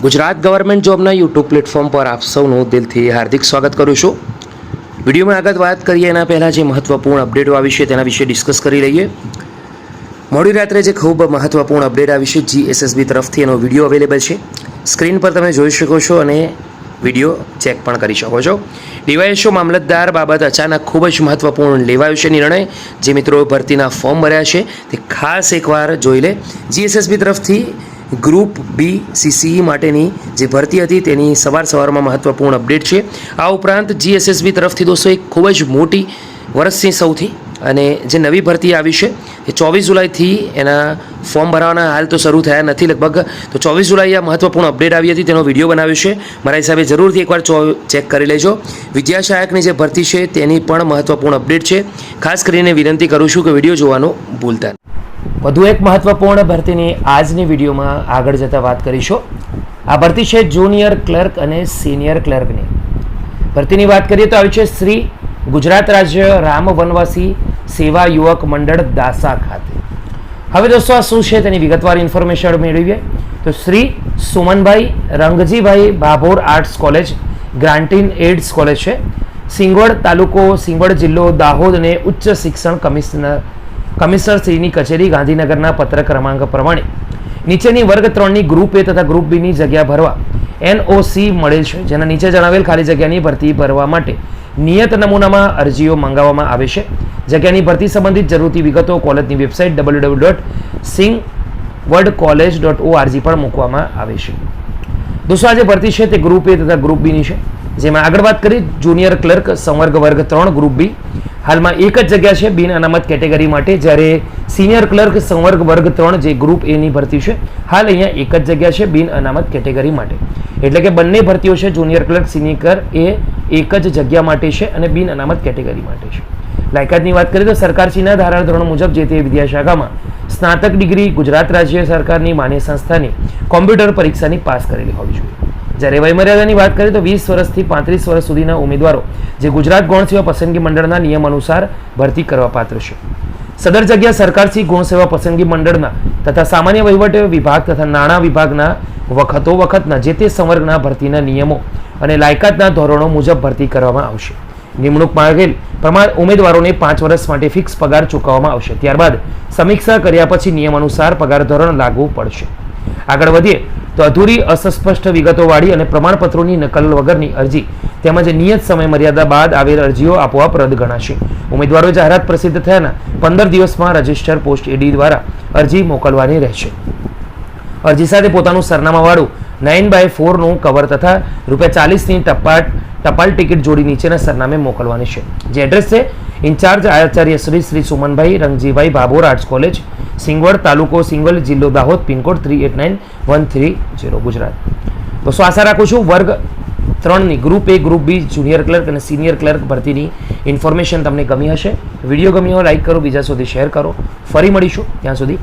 Gujarat government જોબના YouTube platform પર આપ સૌનું દિલથી હાર્દિક સ્વાગત કરું છું. વિડીયોમાં આગળ વાત કરીએ એના પહેલાં જે મહત્ત્વપૂર્ણ અપડેટો આવી છે તેના વિશે ડિસ્કસ કરી લઈએ. મોડી રાત્રે જે ખૂબ મહત્ત્વપૂર્ણ અપડેટ આવી છે GSSB તરફથી એનો વિડીયો અવેલેબલ છે. સ્ક્રીન પર તમે જોઈ શકો છો અને વિડીયો ચેક પણ કરી શકો છો. ડીવાયએસઓ મામલતદાર બાબત અચાનક ખૂબ જ મહત્ત્વપૂર્ણ લેવાયો છે નિર્ણય. જે મિત્રો ભરતીના ફોર્મ ભર્યા છે તે ખાસ એકવાર જોઈ લે. GSSB તરફથી ગ્રુપ બી CCE માટેની જે ભરતી હતી તેની સવારમાં મહત્ત્વપૂર્ણ અપડેટ છે. આ ઉપરાંત GSSB તરફથી દોસ્તો એક ખૂબ જ મોટી વર્ષની સૌથી અને જે નવી ભરતી આવી છે એ 24 જુલાઈથી એના ફોર્મ ભરવાના હાલ તો શરૂ થયા નથી લગભગ. તો 24 જુલાઈએ આ મહત્ત્વપૂર્ણ અપડેટ આવી હતી, તેનો વિડીયો બનાવ્યો છે. મારા હિસાબે જરૂરથી એકવાર ચેક કરી લેજો. વિદ્યા સહાયકની જે ભરતી છે તેની પણ મહત્ત્વપૂર્ણ અપડેટ છે. ખાસ કરીને વિનંતી કરું છું કે વિડીયો જોવાનું ભૂલતા નહીં. વધુ એક મહત્ત્વપૂર્ણ ભરતીની આજની વિડીયોમાં આગળ જતાં વાત કરીશું. આ ભરતી છે જુનિયર ક્લર્ક અને સિનિયર ક્લર્કની ભરતીની વાત કરીએ તો આવી છે શ્રી ગુજરાત રાજ્ય રામ વનવાસી સેવા યુવક મંડળ દાસા ખાતે. હવે દોસ્તો આ શું છે તેની વિગતવાર ઇન્ફોર્મેશન મેળવીએ તો Shri Sumanbhai Rangjibhai Bhabhor arts college grant in aids college છે, સિંગવડ તાલુકો સિંગવડ જિલ્લો દાહોદ અને ઉચ્ચ શિક્ષણ કમિશનરશ્રીની કચેરી ગાંધીનગરના પત્ર ક્રમાંક પ્રમાણે નીચેની વર્ગ 3ની ગ્રુપ એ તથા ગ્રુપ બીની જગ્યા ભરવા NOC મળેલ છે. જેના નીચે જણાવેલ ખાલી જગ્યાની ભરતી ભરવા માટે નિયત નમૂનામાં અરજીઓ મંગાવવામાં આવે છે. જગ્યાની ભરતી સંબંધિત જરૂરી વિગતો કોલેજની વેબસાઇટ www.singwordcollege.org પર મૂકવામાં આવે છે. દોસ્તો આ જે ભરતી છે તે ગ્રુપ એ તથા ગ્રુપ બીની છે. જેમાં આગળ વાત કરી જુનિયર ક્લર્ક સંવર્ગ વર્ગ 3 ગ્રુપ બી હાલમાં એક જ જગ્યા છે બિન અનામત કેટેગરી માટે, જ્યારે સિનિયર ક્લર્ક સંવર્ગ વર્ગ 3 જે ગ્રુપ એની ભરતી છે હાલ અહીંયા એક જ જગ્યા છે બિન અનામત કેટેગરી માટે. એટલે કે બંને ભરતીઓ છે જુનિયર ક્લર્ક સિનિયર એ એક જ જગ્યા માટે છે અને બિન અનામત કેટેગરી માટે છે. લાયકાતની વાત કરીએ તો સરકારશ્રીના ધારાધોરણ મુજબ જે તે વિદ્યાશાખામાં સ્નાતક ડિગ્રી ગુજરાત રાજ્ય સરકારની માન્ય સંસ્થાની કોમ્પ્યુટર પરીક્ષાની પાસ કરેલી હોવી જોઈએ. જ્યારે વયમર્યાદાની વાત કરીએ તો 20 વર્ષથી 35 વર્ષ સુધીના ઉમેદવારો જે ગુજરાત ગૌણ સેવા પસંદગી મંડળના નિયમ અનુસાર ભરતી કરવા પાત્ર છે. સદર જગ્યા સરકારશ્રી ગૌણ સેવા પસંદગી મંડળના તથા સામાન્ય વહીવટ વિભાગ તથા નાણાં વિભાગના વખતના જે તે સંવર્ગના ભરતીના નિયમો અને લાયકાતના ધોરણો મુજબ ભરતી કરવામાં આવશે. નિમણૂક માંગેલ પ્રમાણે ઉમેદવારોને 5 વર્ષ માટે ફિક્સ પગાર ચૂકવવામાં આવશે. ત્યારબાદ સમીક્ષા કર્યા પછી નિયમ અનુસાર પગાર ધોરણ લાગુ પડશે. આગળ વધીએ તો અધૂરી અસ્પષ્ટ વિગતોવાળી અને પ્રમાણપત્રોની નકલ વગરની અરજી તેમજ નિયત સમય મર્યાદા બાદ આવેલ અરજીઓ આપોઆપ રદ ગણાશે. ઉમેદવારો જાહેરાત પ્રસિદ્ધ થયાના 15 દિવસમાં રજિસ્ટર પોસ્ટ AD દ્વારા અરજી મોકલવાની રહેશે. અરજી સાથે પોતાનું સરનામાવાળું 9x4નું કવર તથા ₹40ની ટપાલ ટિકિટ જોડી નીચેના સરનામે મોકલવાની છે. જે એડ્રેસ છે in charge Acharya Shri Sumanbhai Rangjibhai Bhabhor arts college Singvad તાલુકો સિંગવડ જિલ્લો દાહોદ પિનકોડ 389130 ગુજરાત. દોસ્તો આશા રાખું છું વર્ગ 3ની ગ્રુપ એ ગ્રુપ બી જુનિયર ક્લર્ક અને સિનિયર ક્લર્ક ભરતીની ઇન્ફોર્મેશન તમને ગમી હશે. વિડીયો ગમ્યો હોય લાઈક કરો, બીજા સુધી શેર કરો. ફરી મળીશું, ત્યાં સુધી